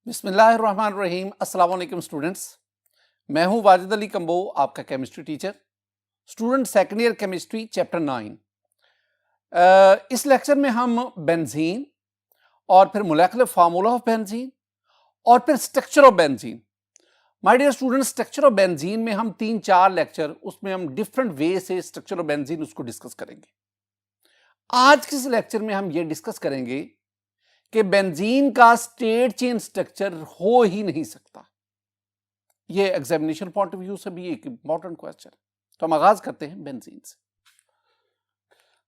बिस्मिल्लाहिर्रहमानिर्रहीम। अस्सलाम वालेकुम स्टूडेंट्स, मैं हूं वाजिद अली कंबो, आपका chemistry teacher. Student second year chemistry chapter 9। इस लेक्चर में हम बेंजीन और फिर मोलेकुलर फार्मूला ऑफ बेंजीन और फिर structure of benzene. My dear student, structure of benzene में हम 3-4 लेक्चर, उसमें हम डिफरेंट वे से स्ट्रक्चर ऑफ बेंजीन उसको डिस्कस करेंगे। आज के इस लेक्चर में हम ये डिस्कस करेंगे कि बेंजीन का स्टेट चेन स्ट्रक्चर हो ही नहीं सकता। ये एग्जामिनेशन पॉइंट ऑफ व्यू से भी एक इंपॉर्टेंट क्वेश्चन है। तो हम आगाज करते हैं बेंजीन से।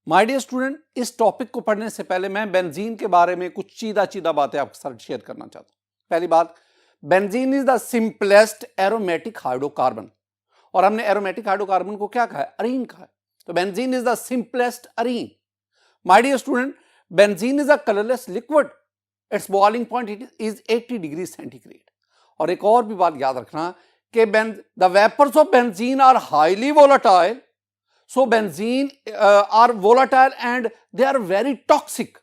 माय डियर स्टूडेंट, इस टॉपिक को पढ़ने से पहले मैं बेंजीन के बारे में कुछ चीदा बातें आपके साथ शेयर करना चाहता हूं। पहली बात, benzene is the simplest aromatic hydrocarbon. और हमने एरोमेटिक हाइड्रोकार्बन को क्या कहा है? अरीन कहा है। तो benzene is the simplest arene. My dear student, benzene is a colourless liquid. Its boiling point is 80 degree centigrade. और एक और भी बात याद रखना कि the vapours of benzene are highly volatile. So benzene are volatile and they are very toxic.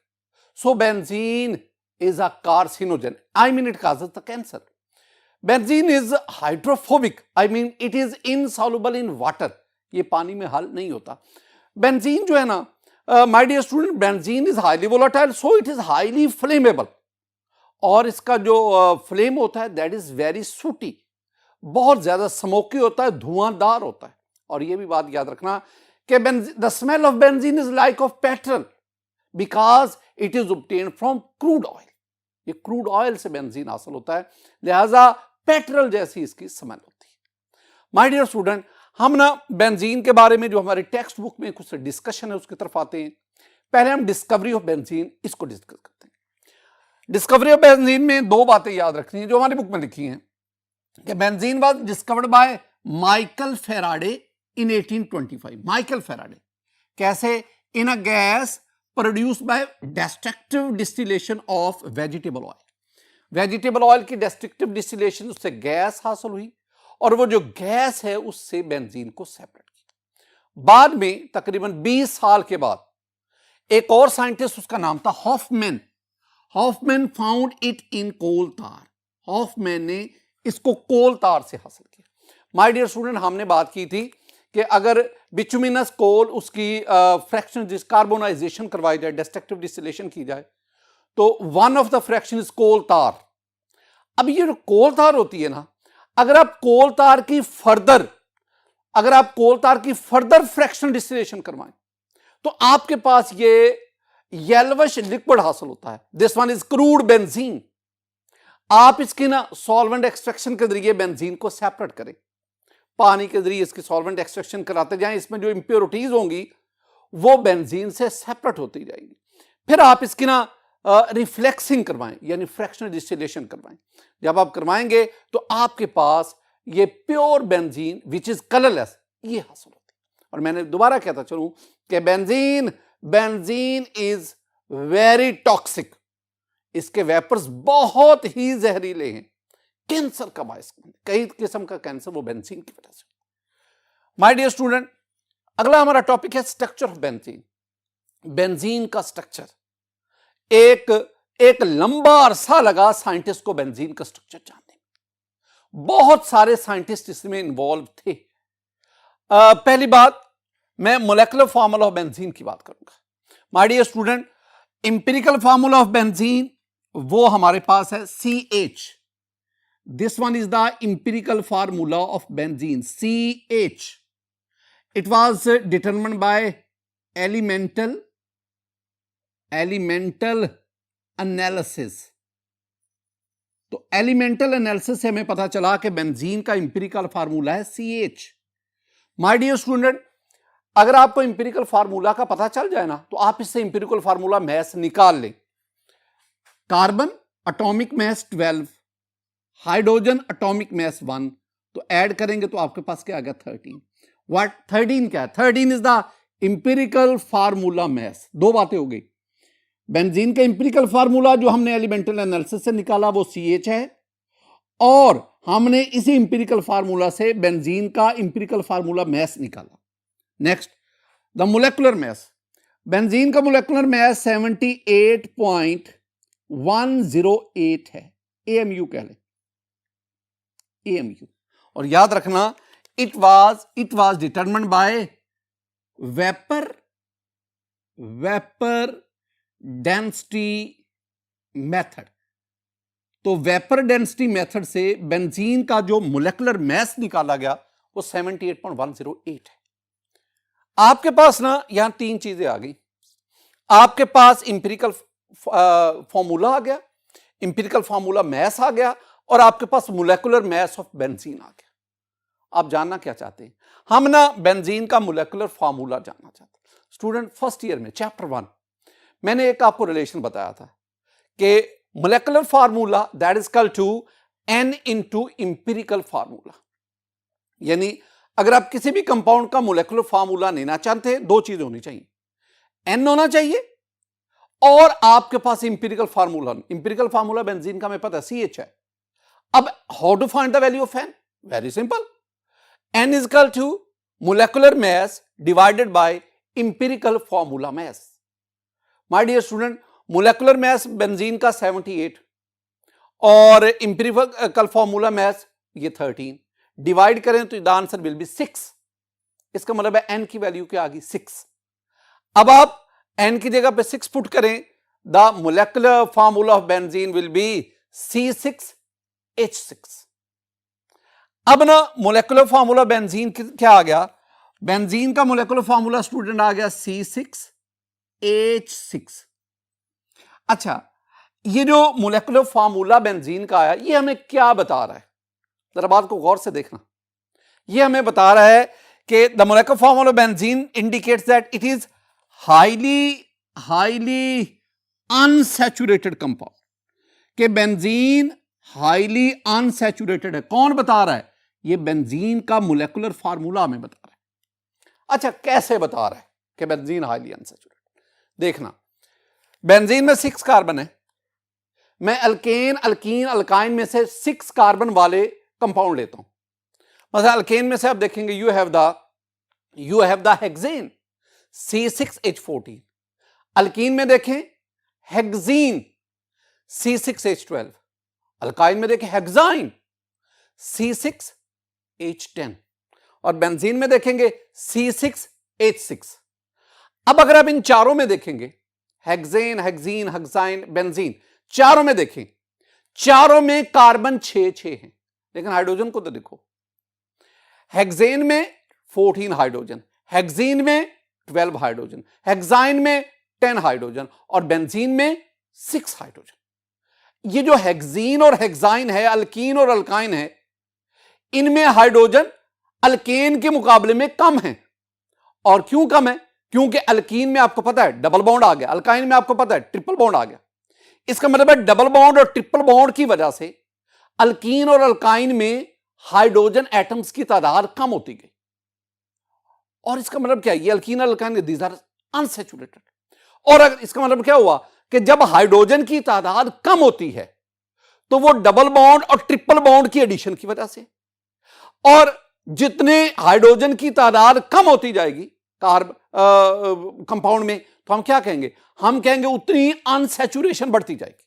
So benzene is a carcinogen. I mean it causes the cancer. Benzene is hydrophobic. I mean it is insoluble in water. ये पानी में हल नहीं होता। Benzene जो है ना, my dear student, benzene is highly volatile, so it is highly flammable. और इसका जो फ्लेम होता है that is very sooty, बहुत ज्यादा स्मोकी होता है, धुआंधार होता है। और ये भी बात याद रखना कि the smell of benzene is like of petrol because it is obtained from crude oil. ये क्रूड ऑयल से बेंजीन हासिल होता है, लिहाजा पेट्रोल जैसी इसकी स्मेल होती है। माय डियर स्टूडेंट, हम ना बेंजीन के बारे में जो हमारी टेक्स्ट बुक में कुछ डिस्कशन है उसकी तरफ आते हैं। पहले हम डिस्कवरी ऑफ बेंजीन इसको डिस्कस करते हैं। डिस्कवरी ऑफ बेंजीन में दो बातें याद रखनी है जो हमारी बुक में लिखी हैं कि benzene was discovered by Michael Faraday in 1825। Michael Faraday कैसे? In a gas produced by destructive distillation of vegetable oil. Vegetable oil की destructive distillation, उससे गैस हासिल हुई और वो जो गैस है उससे बेंजीन को सेपरेट किया। बाद में तकरीबन 20 साल के बाद एक और साइंटिस्ट, उसका नाम था Hoffmann. Hoffmann found it in coal tar. Hoffmann ने इसको कोल तार से हासिल किया। माय डियर स्टूडेंट, हमने बात की थी कि अगर बिचुमिनस कोल उसकी फ्रैक्शन डिस्कार्बोनाइजेशन करवाई जाए, डिस्ट्रक्टिव डिस्टिलेशन की जाए, तो one of the fraction is coal tar. अब ये जो कोल तार होती है ना, अगर आप कोल तार की फर्दर फ्रैक्शन डिस्टिलेशन करवाएं तो आपके पास ये येलोविश लिक्विड हासिल होता है। This one is crude benzene. आप इसकी ना सॉल्वेंट एक्सट्रैक्शन के जरिए बेंजीन को सेपरेट करें, पानी के जरिए इसकी सॉल्वेंट एक्सट्रैक्शन कराते जाएं, इसमें जो इंप्योरिटीज होंगी वो बेंजीन से सेपरेट होती जाएंगी। फिर आप इसकी ना रिफ्लेक्सिंग करवाएं, यानी फ्रैक्शनल डिस्टिलेशन करवाएं। जब आप करवाएंगे तो आपके पास ये pure benzene which is colourless ये हासिल होती है। और मैंने दोबारा कहता चलूं कि बेंजीन इज वेरी टॉक्सिक। इसके वेपर्स बहुत ही जहरीले हैं, कैंसर का बायस, कई किस्म का कैंसर वो बेंजीन की वजह से। माय डियर स्टूडेंट, अगला हमारा टॉपिक है स्ट्रक्चर ऑफ बेंजीन। बेंजीन का स्ट्रक्चर, एक लंबा अरसा लगा साइंटिस्ट को बेंजीन का स्ट्रक्चर जानने में। बहुत सारे साइंटिस्ट इसमें इन्वॉल्व थे। पहली बात, मैं मोलेकुलर फार्मूला ऑफ बेंजीन की बात करूंगा। My dear student, empirical formula of benzene वो हमारे पास है CH। This one is the empirical formula of benzene, CH. It was determined by elemental analysis. तो elemental analysis से हमें पता चला कि बेंजीन का empirical formula है CH। My dear student, अगर आपको empirical formula का पता चल जाए ना तो आप इससे empirical formula mass निकाल लें। Carbon atomic mass 12, hydrogen atomic mass 1, तो ऐड करेंगे तो आपके पास क्या आ गया? 13। व्हाट 13 क्या है? 13 इज द इंपिरिकल फार्मूला मास। दो बातें हो गई। बेंजीन का इंपिरिकल फार्मूला जो हमने एलिमेंटल एनालिसिस से निकाला वो CH है, और हमने इसी इंपिरिकल फार्मूला से बेंजीन का इंपिरिकल फार्मूला मास निकाला। Next, the molecular mass. Benzene का मोलेकुलर मास 78.108 है। AMU कह लें, AMU। और याद रखना it was determined by vapor density method. तो वेपर डेंसिटी मेथड से बेंजीन का जो मोलेकुलर मास निकाला गया वो 78.108 है। आपके पास ना यहां तीन चीजें आ गई। आपके पास इंपिरिकल फॉर्मूला आ गया, इंपिरिकल फॉर्मूला मास आ गया, और आपके पास मोलेकुलर मास ऑफ बेंजीन आ गया। आप जानना क्या चाहते हैं? हम ना बेंजीन का मोलेकुलर फॉर्मूला जानना चाहते हैं। स्टूडेंट फर्स्ट ईयर में चैप्टर 1 मैंने एक आपको रिलेशन बताया था कि molecular formula that is equal to n into empirical formula. यानी अगर आप किसी भी कंपाउंड का मोलेकुलर फार्मूला लेना चाहते हैं, दो चीजें होनी चाहिए, n होना चाहिए और आपके पास empirical formula. Empirical formula benzene का हमें पता है CH है। अब how to find the value of n? Very simple, n is equal to molecular mass divided by empirical formula mass. My dear student, molecular mass benzene का 78 और empirical formula मास ये 13, divide करें तो द आंसर विल बी 6। इसका मतलब है n की value क्या आ गई? 6। अब आप n की जगह पे 6 पुट करें, the molecular formula of benzene will be C6H6। अब ना मोलेकुलर फार्मूला बेंजीन क्या आ गया? बेंजीन का मोलेकुलर फार्मूला स्टूडेंट आ गया C6H6। अच्छा, ये जो मोलेकुलर फार्मूला बेंजीन का आया ये हमें क्या बता रहा है? जरा बात को गौर से देखना। ये हमें बता रहा है कि the molecular formula benzene indicates that it is highly unsaturated compound, कि बेंजीन हाईली अनसैचुरेटेड है। कौन बता रहा है? ये बेंजीन का मोलेकुलर फार्मूला हमें बता रहा है। अच्छा, कैसे बता रहा है कि बेंजीन हाईली अनसैचुरेटेड? देखना, बेंजीन में 6 कार्बन है। मैं अल्केन, अल्कीन, अल्काइन में से 6 कार्बन वाले कंपाउंड लेता हूं। मतलब अल्केन में से आप देखेंगे you have the hexane C6H14। Alkyne में देखें हेक्सीन C6H12। अल्काइन में देखें हेक्साइन C6H10। और बेंजीन में देखेंगे C6H6। अब अगर आप इन चारों में देखेंगे, हेक्सेन, हेक्सीन, हेक्साइन, बेंजीन, चारों में देखें, चारों में कार्बन 6 हैं। लेकिन हाइड्रोजन को तो देखो, हेक्सेन में 14 हाइड्रोजन, हेक्सीन में 12 हाइड्रोजन, हेक्साइन में 10 हाइड्रोजन और बेंजीन में 6 हाइड्रोजन। ये जो हेक्सीन और हेक्साइन है, अल्कीन और अल्काइन है, इनमें हाइड्रोजन अल्केन के मुकाबले में कम है। और क्यों कम है? क्योंकि अल्कीन में आपको पता है डबल बॉन्ड आ गया, अल्काइन में आपको पता है ट्रिपल बॉन्ड आ गया। इसका मतलब है डबल बॉन्ड और ट्रिपल बॉन्ड की वजह से अल्कीन और अल्काइन में हाइड्रोजन एटम्स की तादाद कम होती गई। और इसका मतलब क्या है? ये अल्कीन और अल्काइन दीज आर अनसैचुरेटेड। और अगर इसका मतलब क्या हुआ कि जब हाइड्रोजन की तादाद कम होती है तो वो डबल बॉन्ड और ट्रिपल बॉन्ड की एडिशन की वजह से, और जितने हाइड्रोजन की तादाद कम होती जाएगी कंपाउंड में, तो हम क्या कहेंगे? हम कहेंगे उतनी अनसैचुरेशन बढ़ती जाएगी।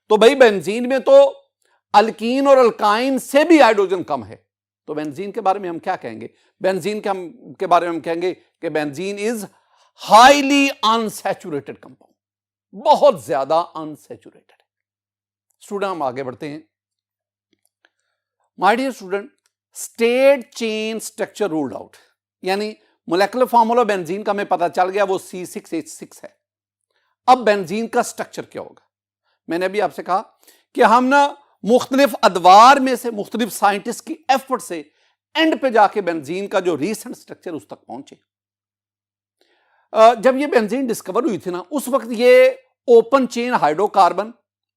तो भाई बेंजीन में तो अल्कीन और अल्काइन से भी हाइड्रोजन कम है, तो बेंजीन के बारे में हम क्या कहेंगे? बेंजीन के बारे में हम कहेंगे कि benzene is highly unsaturated compound, बहुत ज्यादा अनसैचुरेटेड है। स्टूडेंट, हम आगे बढ़ते हैं। My dear student, straight chain structure ruled out, यानी मोलेकुलर फार्मूला बेंजीन का हमें पता चल गया, वो C6H6 है। अब बेंजीन का स्ट्रक्चर क्या होगा? मैंने अभी आपसे कहा कि हम ना मुख्तलिफ अदवार में से, मुख्तलिफ साइंटिस्ट की एफर्ट से एंड पे जाके बेंजीन का जो रीसेंट स्ट्रक्चर उस तक पहुंचे। जब ये बेंजीन डिस्कवर हुई थी ना, उस वक्त ये open chain hydrocarbon,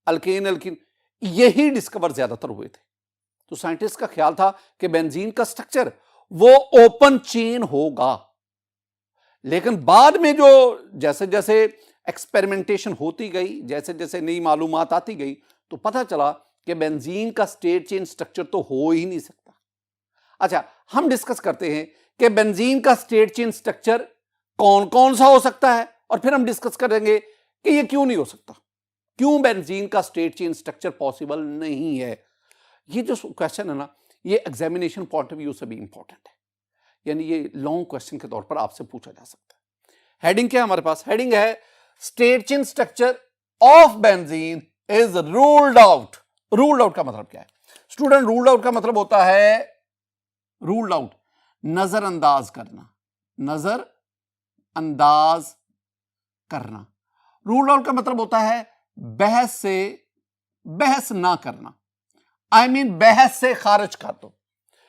alkane, alkyne, यही डिस्कवर ज्यादातर हुए थे। तो साइंटिस्ट का ख्याल था कि बेंजीन का स्ट्रक्चर वो ओपन चेन होगा। लेकिन बाद में जो जैसे जैसे एक्सपेरिमेंटेशन होती गई, जैसे जैसे नई मालूमात आती गई, तो पता चला कि बेंजीन का स्टेट चेन स्ट्रक्चर तो हो ही नहीं सकता। अच्छा, हम डिस्कस करते हैं कि बेंजीन का स्टेट चेन स्ट्रक्चर कौन कौन सा हो सकता है, और फिर हम डिस्कस करेंगे कि ये क्यों नहीं हो सकता। क्यों बेंजीन का स्टेट चेन स्ट्रक्चर पॉसिबल नहीं है। ये जो क्वेश्चन है ना, ये एग्जामिनेशन पॉइंट ऑफ व्यू से भी इंपॉर्टेंट है, यानी ये लॉन्ग क्वेश्चन के तौर पर आपसे पूछा जा सकता है। हेडिंग क्या है हमारे पास? हेडिंग है state chain structure of benzene is ruled out. Ruled out का मतलब क्या है स्टूडेंट? रूल्ड आउट का मतलब होता है, रूल्ड आउट नजरअंदाज करना, नजरअंदाज करना। रूल्ड आउट का मतलब होता है बहस से, बहस ना करना, आई मीन बहस से खारिज कर दो,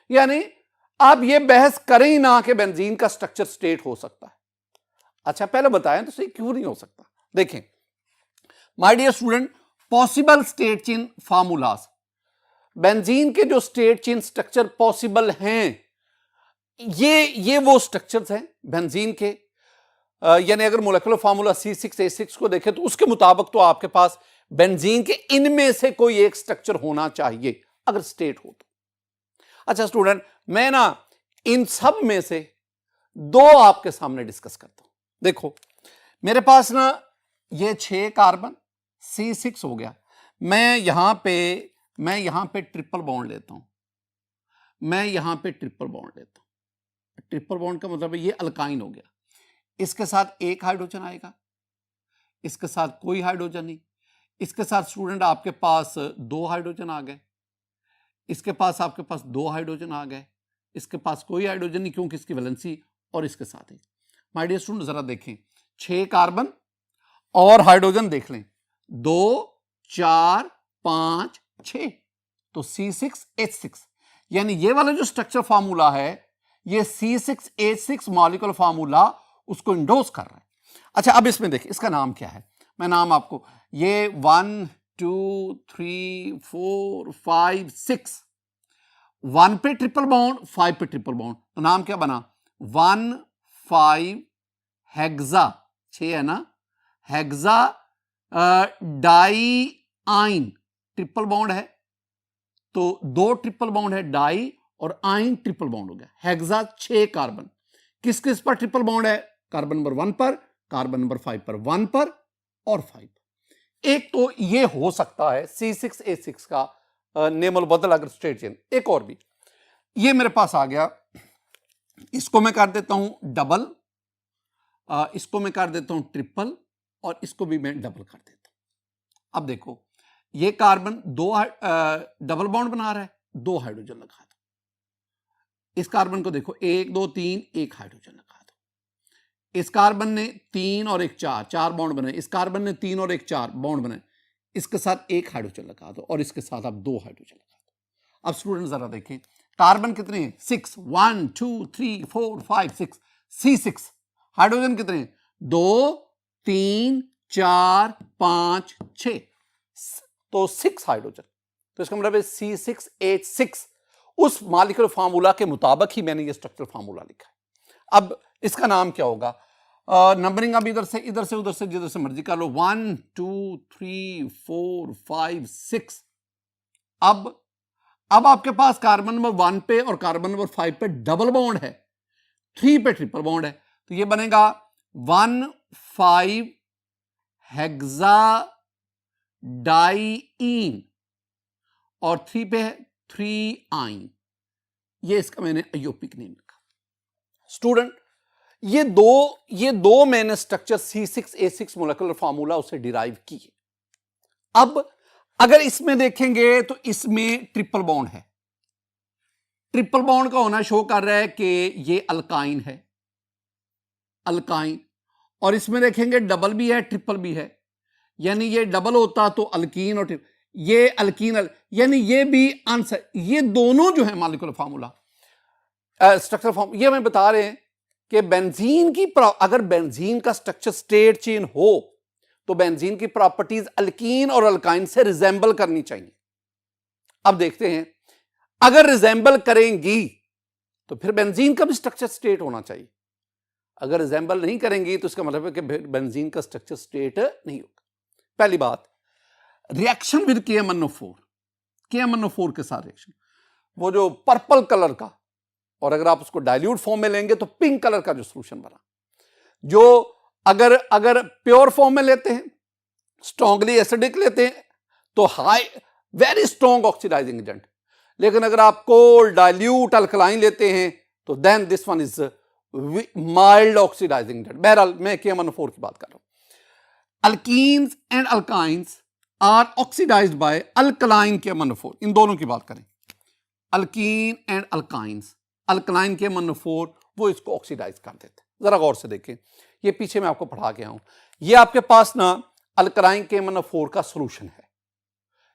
यानी आप ये बहस करें ही ना कि बेंजीन का स्ट्रक्चर स्टेट हो सकता है। अच्छा पहले बताएं तो सही क्यों नहीं हो सकता। देखें my dear student, possible straight chain formulas, benzene के जो स्टेट चेन स्ट्रक्चर पॉसिबल हैं, ये वो स्ट्रक्चर्स हैं बेंजीन के, यानी अगर मोलेकुलर फार्मूला C6H6 को देखें तो उसके मुताबिक तो आपके पास बेंजीन के इनमें से कोई एक स्ट्रक्चर होना चाहिए अगर स्टेट हो तो। अच्छा स्टूडेंट, मैं ना इन सब में से दो आपके सामने डिस्कस करता हूं। देखो मेरे पास ना ये 6 कार्बन C6 हो गया, मैं यहां पे ट्रिपल बॉन्ड लेता हूं, मैं यहां पे ट्रिपल बॉन्ड लेता हूं। ट्रिपल बॉन्ड का मतलब है ये अल्काइन हो गया, इसके साथ एक हाइड्रोजन आएगा, इसके साथ कोई हाइड्रोजन नहीं, इसके साथ स्टूडेंट आपके पास 2 हाइड्रोजन आ गए, इसके पास आपके पास 2 हाइड्रोजन आ गए, इसके पास कोई हाइड्रोजन नहीं क्योंकि इसकी वैलेंसी और इसके साथ है। माय डियर स्टूडेंट जरा देखें, 6 कार्बन और हाइड्रोजन देख लें, 2 4 5 6, तो C6H6, यानी ये वाला जो स्ट्रक्चर फार्मूला है ये C6H6 मॉलिक्यूलर फार्मूला उसको इंडोर्स कर रहा है। अच्छा अब इसमें देखिए इसका नाम क्या है, मैं नाम आपको, ये 1 2 3 4 5 6, 1 पे ट्रिपल बॉन्ड, 5 पे ट्रिपल बॉन्ड, तो नाम क्या बना 1 5 हेक्सा, 6 है ना, हेक्सा डाई आइन, ट्रिपल बॉन्ड है तो 2 ट्रिपल बॉन्ड है, डाई और आइन ट्रिपल बॉन्ड हो गया, हेक्सा 6 कार्बन। किस किस पर ट्रिपल बॉन्ड है? कार्बन नंबर 1 पर, कार्बन नंबर 5 पर, 1 पर और 5 पर। एक तो ये हो सकता है C6H6 का नेमल बदल अगर स्ट्रेट चेन। एक और भी ये मेरे पास आ गया, इसको मैं कर देता हूं डबल, इसको मैं कर देता हूं ट्रिपल और इसको भी मैं डबल कर देता हूं। अब देखो ये कार्बन 2 डबल बॉन्ड बना रहा है, 2 हाइड्रोजन लगा दो, इस कार्बन को देखो 1 2 3, 1 हाइड्रोजन लगा दो, इस कार्बन ने 3 और 1 4 बॉन्ड बनाए, इस कार्बन ने 3 और 1 4 बॉन्ड बनाए, इसके साथ 1 हाइड्रोजन लगा दो और इसके साथ आप 2 हाइड्रोजन लगा दो। अब स्टूडेंट जरा देखें कार्बन कितने हैं? 6, 1 2 3 4 5 6, C6। हाइड्रोजन कितने हैं? 2 3 4 5 6, तो 6 हाइड्रोजन। तो इसका मतलब है C6H6 उस मॉलिक्यूलर फार्मूला के मुताबिक ही मैंने ये स्ट्रक्चरल फार्मूला लिखा है। अब इसका नाम क्या होगा? नंबरिंग अब इधर से उधर से जिधर से मर्जी कर लो, 1 2 3 4 5 6। अब आपके पास कार्बन नंबर 1 पे और कार्बन नंबर 5 पे डबल बॉन्ड है, 3 पे ट्रिपल बॉन्ड है, तो ये बनेगा 1 5 हेक्सा डाईइन और 3 पे है 3 आइन। ये इसका मैंने आयोपिक नेम लिखा। स्टूडेंट ये दो मैंने स्ट्रक्चर C6H6 मोलेकुलर फार्मूला उसे डिराइव की है। अब अगर इसमें देखेंगे तो इसमें ट्रिपल बॉन्ड है, ट्रिपल बॉन्ड का होना शो कर रहा है कि ये अल्काइन है, अल्काइन, और इसमें देखेंगे डबल भी है ट्रिपल भी है, यानी ये डबल होता तो अल्कीन और ट्रिपल, ये अल्कीन, यानी ये भी आंसर, ये दोनों जो है मॉलिक्यूलर फार्मूला स्ट्रक्चर फॉर्म, ये मैं बता रहे हैं कि बेंजीन की अगर बेंजीन का स्ट्रक्चर स्ट्रेट चेन हो तो बेंजीन की प्रॉपर्टीज अल्कीन और अल्काइन से रिजेंबल करनी चाहिए। अब देखते हैं अगर रिजेंबल करेंगी तो फिर बेंजीन का भी स्ट्रक्चर स्ट्रेट होना चाहिए, अगर रिजेंबल नहीं करेंगी तो इसका मतलब है कि बेंजीन का स्ट्रक्चर स्ट्रेट नहीं होगा। पहली बात, रिएक्शन विद KMnO4, KMnO4 के साथ रिएक्शन, वो जो पर्पल कलर का, और अगर आप उसको डाइल्यूट फॉर्म में लेंगे तो पिंक कलर का जो सॉल्यूशन बना, जो अगर प्योर फॉर्म में लेते हैं स्ट्रॉन्गली एसिडिक लेते हैं तो high very strong oxidising agent, लेकिन अगर आप कोल्ड डाइल्यूट अल्कलाइन लेते हैं तो then this one is mild oxidising agent. बहरहाल मैं KMnO4 की बात कर रहा हूं। Alkenes and alkynes are oxidised by alkaline KMnO4, इन दोनों की बात करें, alkyne and alkynes, alkaline KMnO4 वो इसको ऑक्सीडाइज कर देते हैं। जरा गौर से देखें, ये पीछे मैं आपको पढ़ा के आऊं, ये आपके पास ना अल्कलाइन KMnO4 का सॉल्यूशन है,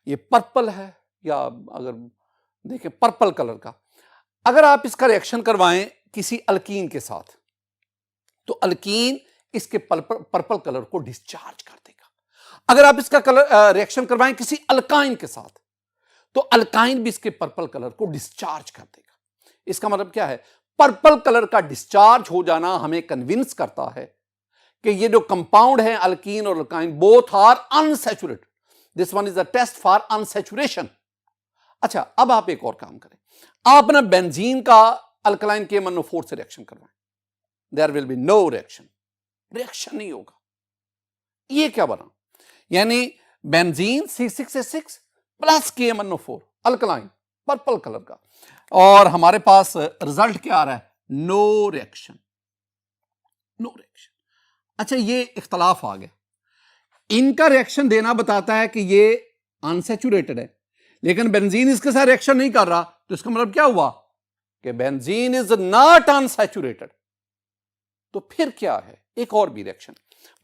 ये पर्पल है, या अगर देखें पर्पल कलर का। अगर आप इसका रिएक्शन करवाएं किसी अल्कीन के साथ तो अल्कीन इसके पर्पल कलर को डिस्चार्ज कर देगा। अगर आप इसका कलर रिएक्शन करवाएं किसी अल्काइन के साथ तो अल्काइन भी इसके पर्पल कलर को डिस्चार्ज कर देगा। इसका मतलब क्या है, पर्पल कलर का डिस्चार्ज हो जाना हमें कन्विंस करता है कि ये जो कंपाउंड है अल्कीन और alkyne both are unsaturated. This one is a test for unsaturation. अच्छा, अब आप एक और काम करें, आप ना बेंजीन का अल्कलाइन KMnO4 से रिएक्शन करवाएं, there will be no reaction, reaction नहीं होगा। ये क्या बना, यानी benzene C6H6 plus KMnO4 alkaline purple colour का, और हमारे पास रिजल्ट क्या आ रहा है, नो रिएक्शन, नो रिएक्शन। अच्छा, ये इख्तलाफ आ गया, इनका रिएक्शन देना बताता है कि ये अनसैचुरेटेड है, लेकिन बेंजीन इसके साथ रिएक्शन नहीं कर रहा, तो इसका मतलब क्या हुआ कि बेंजीन इज नॉट अनसैचुरेटेड। तो फिर क्या है, एक और भी रिएक्शन।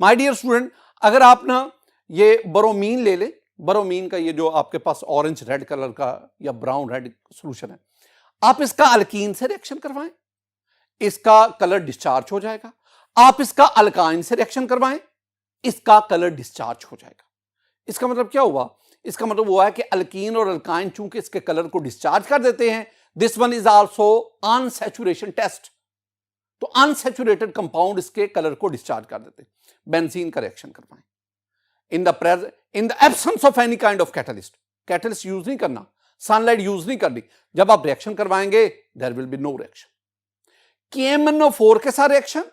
माय डियर स्टूडेंट, अगर आप ना ये ब्रोमीन ले ले, ब्रोमीन का ये जो आपके पास ऑरेंज रेड कलर का या ब्राउन रेड सॉल्यूशन है, आप इसका अल्कीन से रिएक्शन करवाएं, इसका कलर डिस्चार्ज हो जाएगा। आप इसका अल्काइन से रिएक्शन करवाएं, इसका कलर डिस्चार्ज हो जाएगा। इसका मतलब क्या हुआ, इसका मतलब हुआ है कि अल्कीन और अल्काइन चूंकि इसके कलर को डिस्चार्ज कर देते हैं, this one is also unsaturation test, तो अनसैचुरेटेड कंपाउंड इसके कलर को डिस्चार्ज कर देते हैं। बेंजीन का रिएक्शन करवाएं in the absence of any kind of catalyst, catalyst use नहीं करना, सनलाइट यूज नहीं करनी। जब आप रिएक्शन करवाएंगे there will be no reaction. KMnO4 के साथ रिएक्शन,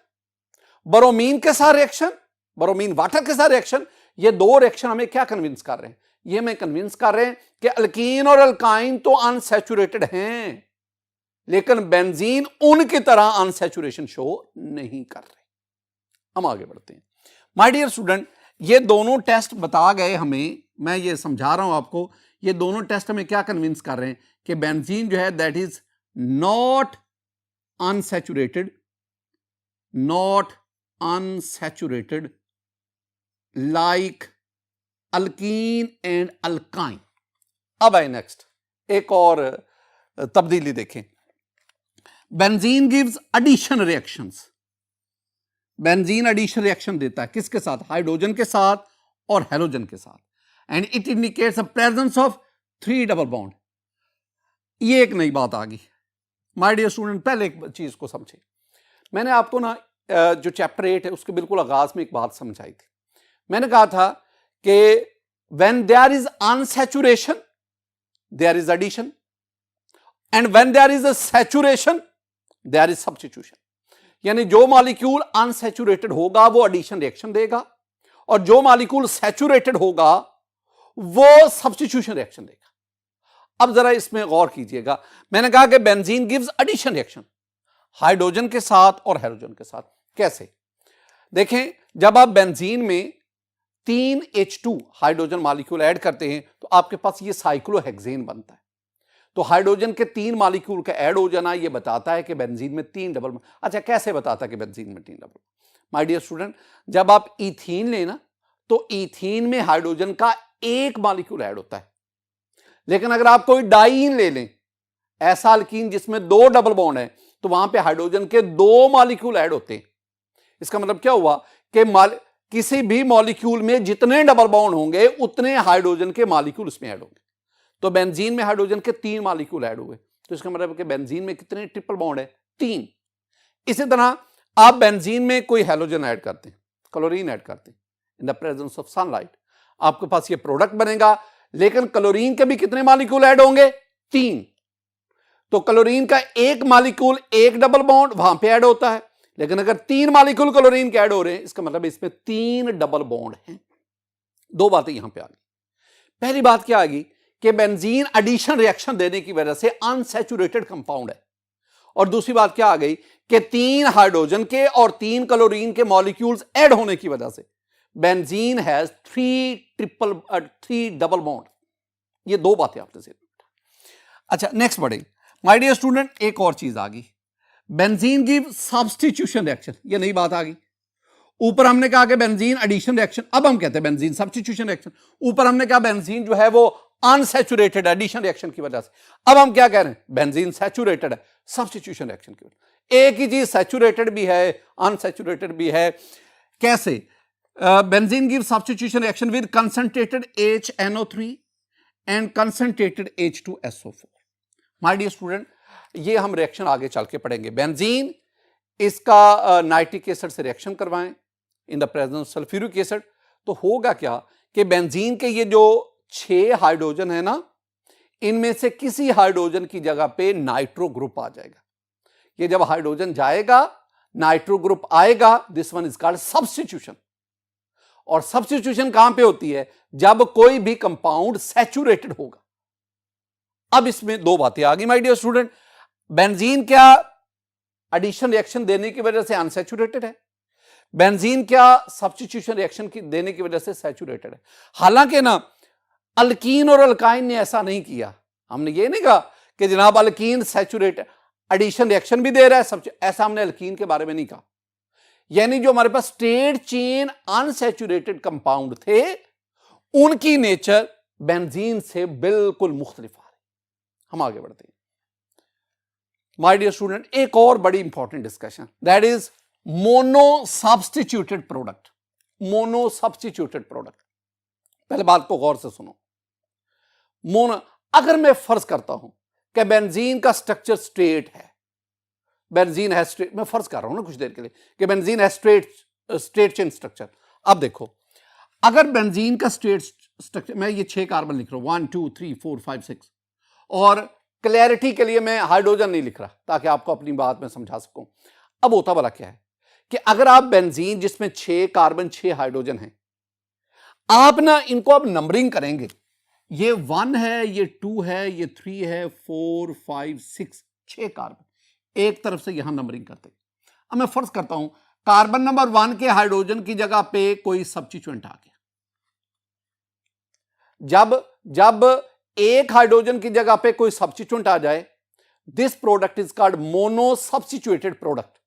ब्रोमीन के साथ रिएक्शन, ब्रोमीन वाटर के साथ रिएक्शन, ये दो रिएक्शन हमें क्या कन्विंस कर रहे हैं, ये हमें कन्विंस कर रहे हैं कि अल्कीन और अल्काइन तो अनसैचुरेटेड हैं, लेकिन बेंजीन उनकी तरह अनसैचुरेशन शो नहीं कर रहे। हम आगे बढ़ते हैं। माय डियर स्टूडेंट, ये दोनों टेस्ट बता गए हमें, मैं ये समझा रहा हूं आपको, ये दोनों टेस्ट हमें क्या कन्विंस कर रहे हैं कि बेंजीन जो है that is not unsaturated, not unsaturated like alkene and alkyne. अब आए नेक्स्ट, एक और तब्दीली देखें। Benzene gives addition reactions, benzene addition reaction देता है किसके साथ, हाइड्रोजन के साथ और हेलोजन के साथ, and it indicates the presence of 3 double bond. ये एक नई बात आ गई माय डियर स्टूडेंट। पहले एक चीज को समझे, मैंने आपको ना जो चैप्टर 8 है उसके बिल्कुल आगाज में एक बात समझाई थी। मैंने कहा था कि when there is unsaturation there is addition, and when there is a saturation there is substitution. यानी जो मॉलिक्यूल अनसैचुरेटेड होगा वो एडिशन रिएक्शन देगा, और जो मॉलिक्यूल सैचुरेटेड होगा वो सब्स्टिट्यूशन रिएक्शन देगा। अब जरा इसमें गौर कीजिएगा, मैंने कहा कि benzene gives addition reaction hydrogen के साथ और हेलोजन के साथ। कैसे, देखें, जब आप बेंजीन में 3 H2 हाइड्रोजन मॉलिक्यूल ऐड करते हैं तो आपके पास ये साइक्लोहेक्सेन बनता है। तो हाइड्रोजन के 3 मॉलिक्यूल का ऐड हो जाना ये बताता है कि बेंजीन में 3 डबल। अच्छा, कैसे बताता है कि बेंजीन में 3 डबल? माय डियर स्टूडेंट, जब आप इथीन लेना तो इथीन में हाइड्रोजन का 1 मॉलिक्यूल ऐड होता है, लेकिन अगर आप कोई डाईन ले लें, ऐसा अल्कीन जिसमें 2 डबल बॉन्ड है, तो वहां पे हाइड्रोजन के 2 मॉलिक्यूल ऐड होते हैं। इसका मतलब क्या हुआ कि किसी भी मॉलिक्यूल में जितने डबल बॉन्ड होंगे उतने हाइड्रोजन के मॉलिक्यूल इसमें ऐड होंगे। तो बेंजीन में हाइड्रोजन के 3 मॉलिक्यूल ऐड हुए, तो इसका मतलब कि बेंजीन में कितने ट्रिपल बॉन्ड है, 3। इसी तरह आप बेंजीन में कोई हैलोजन ऐड करते हैं, क्लोरीन ऐड करते हैं, in the presence of sunlight, आपके पास ये प्रोडक्ट बनेगा, लेकिन क्लोरीन के भी कितने मॉलिक्यूल ऐड होंगे, 3। तो क्लोरीन का 1 मॉलिक्यूल 1 डबल बॉन्ड वहां पे ऐड होता है, लेकिन अगर 3 मॉलिक्यूल क्लोरीन के ऐड हो रहे हैं, इसका मतलब इसमें 3 डबल बॉन्ड हैं। दो बातें यहां पे आ गई। पहली बात क्या आ गई कि बेंजीन एडिशन रिएक्शन देने की वजह से अनसैचुरेटेड कंपाउंड है, और दूसरी बात क्या आ गई कि 3 हाइड्रोजन के और 3 क्लोरीन के मॉलिक्यूल्स ऐड होने की वजह से बेंजीन हैज 3 डबल बॉन्ड। ये दो बातें आपने से। अच्छा नेक्स्ट बढ़े माय डियर स्टूडेंट, एक और चीज आ गई, बेंजीन गिव सब्स्टिट्यूशन रिएक्शन। ये नई बात आ गई। ऊपर हमने कहा कि बेंजीन एडिशन रिएक्शन, अब हम कहते हैं बेंजीन सब्स्टिट्यूशन रिएक्शन। ऊपर हमने कहा बेंजीन जो है वो अनसैचुरेटेड एडिशन रिएक्शन की वजह से, अब हम क्या कह रहे हैं, बेंजीन सैचुरेटेड है सब्स्टिट्यूशन रिएक्शन की वजह। एक ही चीज सैचुरेटेड भी है अनसैचुरेटेड भी है। कैसे? Benzene give substitution reaction with concentrated HNO3 and concentrated H2SO4। My dear student, ये हम रिएक्शन आगे चल के पढ़ेंगे। बेंजीन इसका नाइट्रिक एसिड से रिएक्शन करवाएं in the presence of sulphuric acid, तो होगा क्या कि बेंजीन के ये जो 6 हाइड्रोजन है ना, इनमें से किसी हाइड्रोजन की जगह पे नाइट्रो ग्रुप आ जाएगा। ये जब हाइड्रोजन जाएगा नाइट्रो ग्रुप आएगा, this one is called substitution. और सब्स्टिट्यूशन कहां पे होती है? जब कोई भी कंपाउंड सैचुरेटेड होगा। अब इसमें दो बातें आ गई माय डियर स्टूडेंट। बेंजीन क्या एडिशन रिएक्शन देने की वजह से अनसैचुरेटेड है, बेंजीन क्या सब्स्टिट्यूशन रिएक्शन की देने की वजह से सैचुरेटेड है। हालांकि ना अल्कीन और अल्काइन ने ऐसा नहीं किया। हमने ये नहीं कहा कि जनाब अल्कीन सैचुरेटेड एडिशन रिएक्शन भी दे रहा है, ऐसा हमने अल्कीन के बारे में नहीं कहा। यानी जो हमारे पास स्ट्रेट चेन अनसैचुरेटेड कंपाउंड थे, उनकी नेचर बेंजीन से बिल्कुल मुख्तलिफ आ रही। हम आगे बढ़ते हैं माय डियर स्टूडेंट, एक और बड़ी important discussion, that is mono substituted product. Mono substituted product, पहले बात को गौर से सुनो। मोनो, अगर मैं फर्ज करता हूं कि बेंजीन का स्ट्रक्चर स्ट्रेट है, बेंजीन है स्ट्रेट, मैं फर्ज कर रहा हूं ना कुछ देर के लिए कि बेंजीन है स्ट्रेट चेन स्ट्रक्चर। अब देखो, अगर बेंजीन का स्ट्रेट स्ट्रक्चर, मैं ये 6 कार्बन लिख रहा हूं 1 2 3 4 5 6, और क्लैरिटी के लिए मैं हाइड्रोजन नहीं लिख रहा ताकि आपको अपनी बात में समझा सकूं। अब होता वाला क्या है कि अगर आप बेंजीन जिसमें 6 कार्बन 6 हाइड्रोजन हैं, आप ना इनको अब नंबरिंग करेंगे, ये 1 है, ये 2 है, ये 3 है, 4 5 6, 6 कार्बन एक तरफ से यहां नंबरिंग करते। अब मैं फर्ज करता हूं कार्बन नंबर 1 के हाइड्रोजन की जगह पे कोई सब्स्टिट्यूएंट आ गया। जब एक हाइड्रोजन की जगह पे कोई सब्स्टिट्यूएंट आ जाए, this product is called mono substituted product.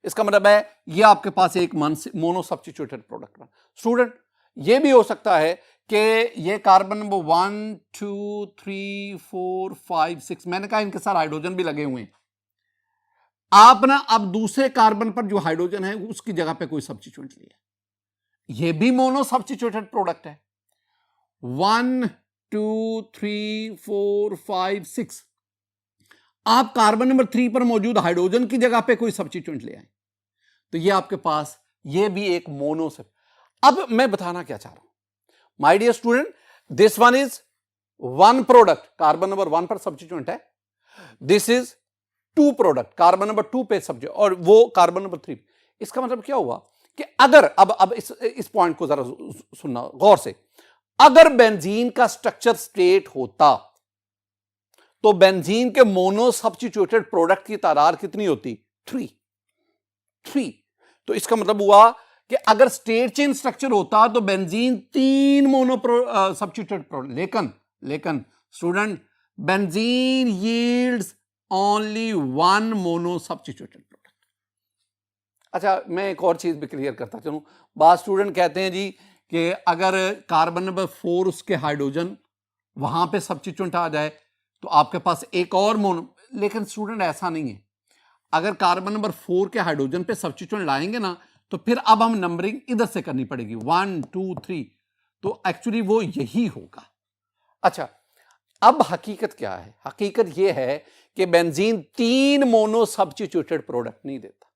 इसका मतलब है ये आपके पास एक मोनो सब्स्टिट्यूटेड प्रोडक्ट है। स्टूडेंट, ये भी हो सकता है कि ये कार्बन नंबर 1 2 3 4 5 6, मैंने कहा इनके साथ हाइड्रोजन भी लगे हुए हैं। आप ना अब दूसरे कार्बन पर जो हाइड्रोजन है उसकी जगह पे कोई सब्स्टिट्यूएंट लिया, ये भी मोनो सब्स्टिट्यूटेड प्रोडक्ट है। 1 2 3 4 5 6, आप कार्बन नंबर 3 पर मौजूद हाइड्रोजन की जगह पे कोई सब्स्टिट्यूएंट ले आए, तो ये आपके पास ये भी एक मोनो सब। अब मैं बताना क्या चाह रहा हूं my dear student, this one is one product, carbon number 1 पर सब्स्टिट्यूएंट है। This is 2 product, carbon number 2 पे सब्स्टिट्यूएंट, और वो कार्बन नंबर 3। इसका मतलब क्या हुआ कि अगर अब इस पॉइंट को जरा सुनना गौर से, अगर बेंजीन का स्ट्रक्चर स्ट्रेट होता तो बेंजीन के मोनो सब्स्टिट्यूटेड प्रोडक्ट की तादाद कितनी होती? 3। तो इसका मतलब हुआ कि अगर स्ट्रेट चेन स्ट्रक्चर होता तो बेंजीन 3 मोनो सब्स्टिट्यूटेड प्रोडक्ट, लेकिन student benzene yields only 1 mono substituted product. अच्छा, मैं एक और चीज भी क्लियर करता चलूं। बाद स्टूडेंट कहते हैं जी कि अगर कार्बन नंबर 4 उसके हाइड्रोजन वहां पे सब्स्टिट्यूएंट आ जाए तो आपके पास एक और मोनो, लेकिन स्टूडेंट ऐसा नहीं है। अगर कार्बन नंबर 4 के हाइड्रोजन पे सब्स्टिट्यूएंट लाएंगे ना, तो फिर अब हम नंबरिंग इधर से करनी पड़ेगी 1 2 3, तो एक्चुअली वो यही होगा। अच्छा, अब हकीकत क्या है? हकीकत यह है कि बेंजीन 3 मोनो सब्स्टिट्यूटेड प्रोडक्ट नहीं देता।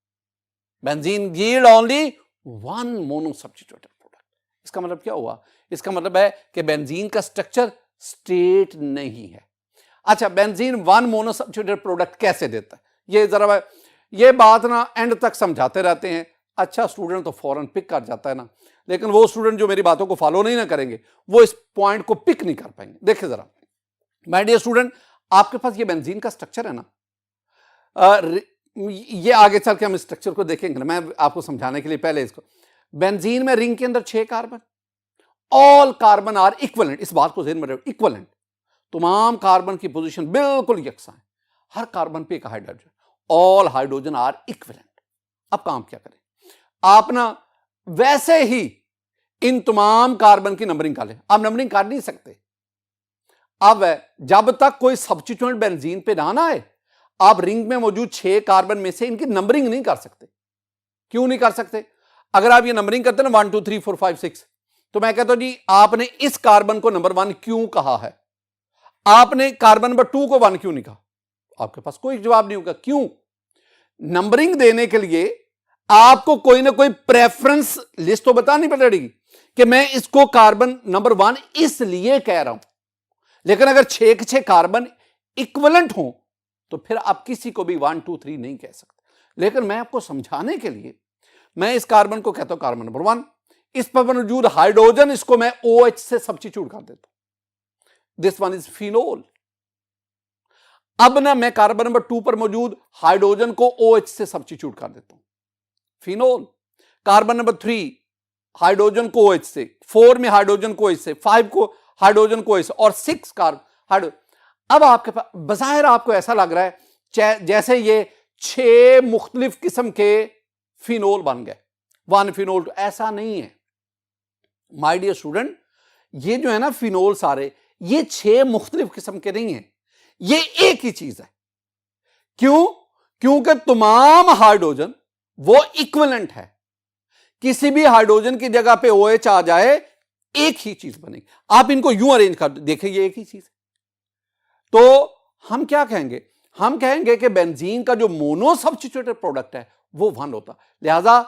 Benzene yield only 1 mono substituted product. इसका मतलब क्या हुआ? इसका मतलब है कि बेंजीन का स्ट्रक्चर स्ट्रेट नहीं है। अच्छा, बेंजीन 1 मोनो सब्स्टिट्यूटेड प्रोडक्ट कैसे देता है? ये बात ना एंड तक समझाते रहते हैं। अच्छा स्टूडेंट तो फौरन पिक कर जाता है ना, लेकिन वो स्टूडेंट जो मेरी बातों को फॉलो नहीं ना करेंगे वो इस पॉइंट को पिक नहीं कर पाएंगे। देखिए जरा माय डियर स्टूडेंट, आपके पास ये बेंजीन का स्ट्रक्चर है ना, ये आगे चल के हम स्ट्रक्चर को देखेंगे ना, मैं आपको समझाने के लिए पहले इसको, बेंजीन में रिंग के अंदर 6 carbon, all carbon are equivalent, इस बात को ध्यान में रखो, इक्विवेलेंट, तमाम कार्बन की पोजीशन बिल्कुल यकसा है, हर कार्बन पे एक hydrogen, all hydrogen are equivalent. अब काम क्या करें, आप ना वैसे ही इन तमाम कार्बन की नंबरिंग कर लें। आप नंबरिंग कर नहीं सकते, अब जब तक कोई सब्स्टिट्यूएंट बेंजीन पे ना आए आप रिंग में मौजूद 6 कार्बन में से इनकी नंबरिंग नहीं कर सकते। क्यों नहीं कर सकते? अगर आप ये नंबरिंग करते ना 1 2 3 4 5 6, तो मैं कहता हूं जी आपने इस कार्बन को नंबर 1 क्यों कहा है, आपने कार्बन नंबर 2 को 1 क्यों नहीं कहा? आपके पास कोई जवाब नहीं होगा। क्यों? नंबरिंग देने के लिए आपको कोई ना कोई प्रेफरेंस लिस्ट तो बतानी पड़ेगी कि मैं इसको कार्बन नंबर 1 इसलिए कह रहा हूं। लेकिन अगर 6 के 6 कार्बन इक्विवेलेंट हो तो फिर आप किसी को भी 1 2 3 नहीं कह सकते। लेकिन मैं आपको समझाने के लिए मैं इस कार्बन को कहता हूं कार्बन नंबर 1, इस पर मौजूद हाइड्रोजन इसको मैं OH से सब्स्टिट्यूट कर देता हूं, दिस वन इज फिनोल। अब ना मैं कार्बन नंबर 2 पर मौजूद हाइड्रोजन को OH से सब्स्टिट्यूट कर देता हूं, फिनोल। कार्बन नंबर 3 हाइड्रोजन को OH से, 4 में हाइड्रोजन को OH से, 5 को हाइड्रोजन को OH से, और 6 कार्बन हाइड्रोजन। अब आपके पास बज़ाहिर आपको ऐसा लग रहा है जैसे ये 6 मुख्तलिफ किस्म के फिनोल बन गए, 1 फिनोल 2। ऐसा नहीं है माय डियर स्टूडेंट, ये जो है ना फिनोल सारे ये 6 मुख्तलिफ किस्म के नहीं है, ये एक ही चीज है। क्यों? क्योंकि तमाम हाइड्रोजन वो इक्विवेलेंट है, किसी भी हाइड्रोजन की जगह पे OH आ जाए एक ही चीज बनेगी। आप इनको यूं अरेंज कर देखिए, ये एक ही चीज है। तो हम क्या कहेंगे, हम कहेंगे कि बेंजीन का जो मोनो सब्स्टिट्यूटेड प्रोडक्ट है वो 1 होता, लिहाजा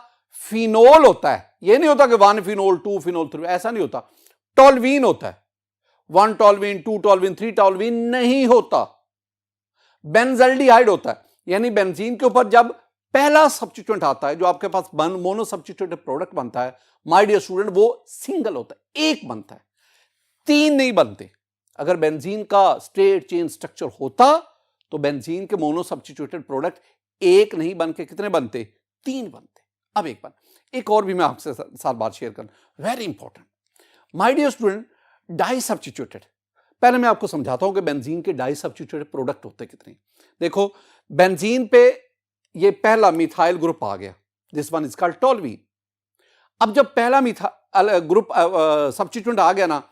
फिनोल होता है। ये नहीं होता कि 1 फिनोल 2 फिनोल 3, ऐसा नहीं होता। टोल्वीन होता है, 1 टोल्वीन 2 टोल्वीन 3 टोल्वीन नहीं होता। बेंजल्डिहाइड होता है, यानी बेंजीन के ऊपर जब पहला सब्स्टिट्यूएंट आता है जो आपके पास मोनो सब्स्टिट्यूटेड प्रोडक्ट बनता है माय डियर स्टूडेंट, वो सिंगल होता है, एक बनता है, 3 नहीं बनते। अगर बेंजीन का स्ट्रेट चेन स्ट्रक्चर होता तो बेंजीन के मोनो सब्स्टिट्यूटेड प्रोडक्ट एक नहीं बन के कितने बनते? 3 बनते। अब एक और भी मैं आपसे साथ बात शेयर कर, very important my dear student, disubstituted. पहले मैं आपको समझाता हूं कि बेंजीन के डाई सब्स्टिट्यूटेड प्रोडक्ट होते कितने। देखो बेंजीन पे ये पहला मिथाइल ग्रुप आ गया, दिस वन इज कॉल्ड टोल्वीन। अब जब पहला मिथाइल ग्रुप सब्स्टिट्यूएंट आ गया ना,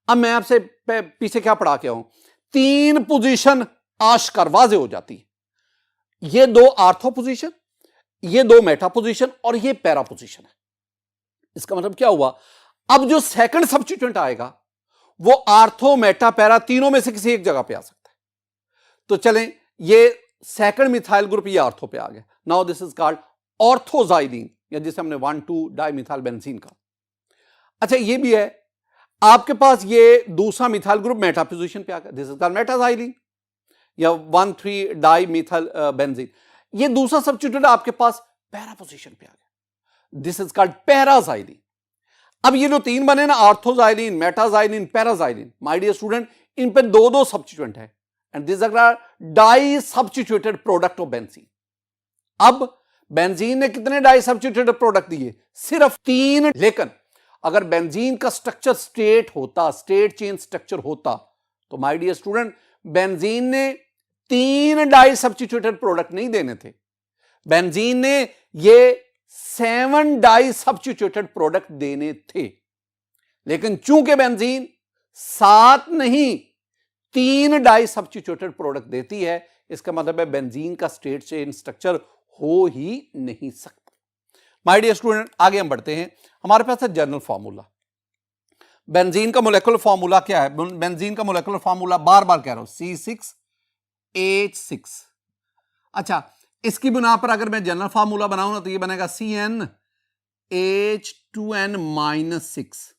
अब मैं आपसे पीछे क्या पढ़ा के आऊं, 3 पोजीशन आश्कर वाजे हो जाती है। ये 2 आर्थो पोजीशन, ये 2 मेटा पोजीशन और ये पैरा पोजीशन है। इसका मतलब क्या हुआ, अब जो सेकंड सब्स्टिट्यूएंट आएगा वो आर्थो मेटा पैरा तीनों में से किसी एक जगह पे आ सकता है। तो चलें, ये सेकंड मिथाइल ग्रुप ये आर्थो पे आ गया, नाउ दिस इज कॉल्ड ऑर्थोजाइलीन, या जिसे हमने 1 2 डाई मिथाइल बेंजीन का। अच्छा ये भी है, आपके पास ये दूसरा मिथाइल ग्रुप मेटा पोजीशन पे आ गया, दिस इज कॉल्ड मेटाजाइलीन, या 1 3 डाई मिथाइल बेंजीन। ये दूसरा सब्स्टिट्यूएंट आपके पास पैरा पोजीशन पे आ गया, दिस इज कॉल्ड पैराजाइलीन। अब ये जो 3 बने ना, orthoxylene, metaxylene, paraxylene, my dear student, इन पे 2 सब्स्टिट्यूएंट है and this are di substituted product of benzene. अब बेंजीन ने कितने डाई सब्स्टिट्यूटेड प्रोडक्ट दिए? सिर्फ 3। लेकिन अगर बेंजीन का स्ट्रक्चर स्ट्रेट होता, स्ट्रेट चेन स्ट्रक्चर होता, तो माय डियर स्टूडेंट बेंजीन ने 3 डाई सब्स्टिट्यूटेड प्रोडक्ट नहीं देने थे, बेंजीन ने ये 7 डाई सब्स्टिट्यूटेड प्रोडक्ट देने थे। लेकिन चूंकि बेंजीन 7 नहीं 3 डाई सब्स्टिट्यूटेड प्रोडक्ट देती है, इसका मतलब है बेंजीन का स्ट्रेट चेन स्ट्रक्चर हो ही नहीं सकता। माय डियर स्टूडेंट आगे हम बढ़ते हैं, हमारे पास है जनरल फार्मूला। बेंजीन का मोलेकुलर फार्मूला क्या है? बेंजीन का मोलेकुलर फार्मूला बार बार कह रहा हूं, C6H6। अच्छा, इसकी बुना पर अगर मैं जनरल फार्मूला बनाऊं ना तो ये बनेगा CnH2n-6।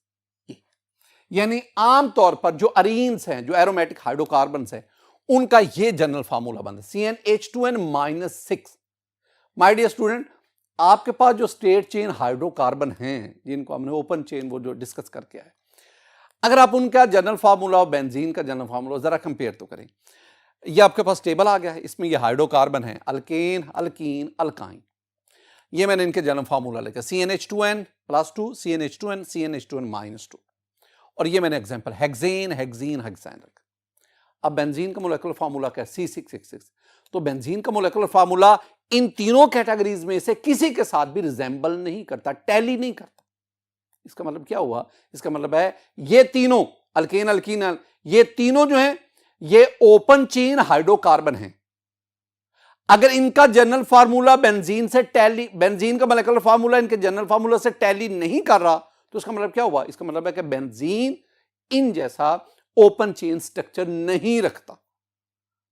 यानी आमतौर पर जो अरीन्स हैं, जो एरोमेटिक हाइड्रोकार्बन्स हैं, उनका ये जनरल फार्मूला बनता है CnH2n-6। माय डियर स्टूडेंट, आपके पास जो स्टेट चेन हाइड्रोकार्बन हैं जिनको हमने ओपन चेन वो जो डिस्कस करके आए, अगर आप उनका जनरल फार्मूला और बेंजीन का जनरल फार्मूला जरा कंपेयर तो करें। ये आपके पास टेबल आ गया है, इसमें ये हाइड्रोकार्बन है, अल्केन, अल्कीन, अल्काइन। ये मैंने इनके जनरल फार्मूला लिखा CnH2n+2, CnH2n, CnH2n-2, और ये मैंने एग्जांपल हेक्सेन, हेक्सीन, हेक्साइन रखा। अब बेंजीन का मोलेकुलर फार्मूला क्या है? C6H6। तो बेंजीन का मोलेकुलर फार्मूला इन तीनों कैटेगरीज में से किसी के साथ भी रिजेंबल नहीं करता, टैली नहीं करता। इसका मतलब क्या हुआ? इसका मतलब है ये तीनों अल्केन, अल्कीन, ये तीनों जो हैं ये ओपन चेन हाइड्रोकार्बन हैं। अगर इनका जनरल फार्मूला बेंजीन से टैली, बेंजीन का मोलेकुलर फार्मूला इनके जनरल फार्मूला से टैली नहीं कर रहा, तो इसका मतलब क्या हुआ? इसका मतलब है कि बेंजीन इन जैसा ओपन चेन स्ट्रक्चर नहीं रखता।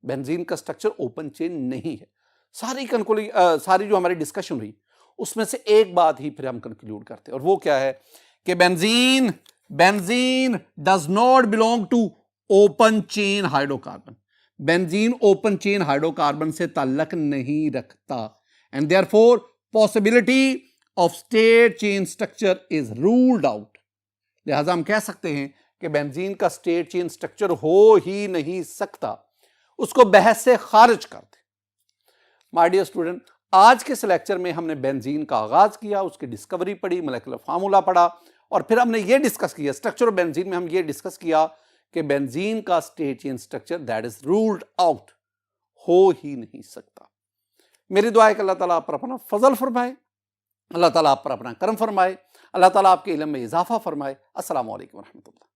बेंजीन का स्ट्रक्चर ओपन चेन नहीं है। सारी जो हमारी डिस्कशन हुई उसमें से एक बात ही फिर हम कंक्लूड करते हैं, और वो क्या है कि benzene does not belong to open chain hydrocarbon. Benzene open chain hydrocarbon से ताल्लुक नहीं रखता, and therefore possibility of straight chain structure is ruled out. लिहाजा हम कह सकते हैं कि बेंजीन का स्टेट चेन स्ट्रक्चर हो ही नहीं सकता, उसको बहस से खारिज कर दे। माय डियर स्टूडेंट, आज के इस लेक्चर में हमने बेंजीन का आगाज किया, उसकी डिस्कवरी पढ़ी, मोलेकुलर फार्मूला पढ़ा, और फिर हमने ये डिस्कस किया स्ट्रक्चर ऑफ बेंजीन में हम ये डिस्कस किया कि बेंजीन का state chain structure that is ruled out, हो ही नहीं सकता। मेरी दुआ है कि अल्लाह ताला आप पर अपना फजल फरमाए, अल्लाह ताला आप पर अपना करम फरमाए, अल्लाह ताला आपके इल्म में इजाफा फरमाए। अस्सलामु अलैकुम व रहमतुल्लाह।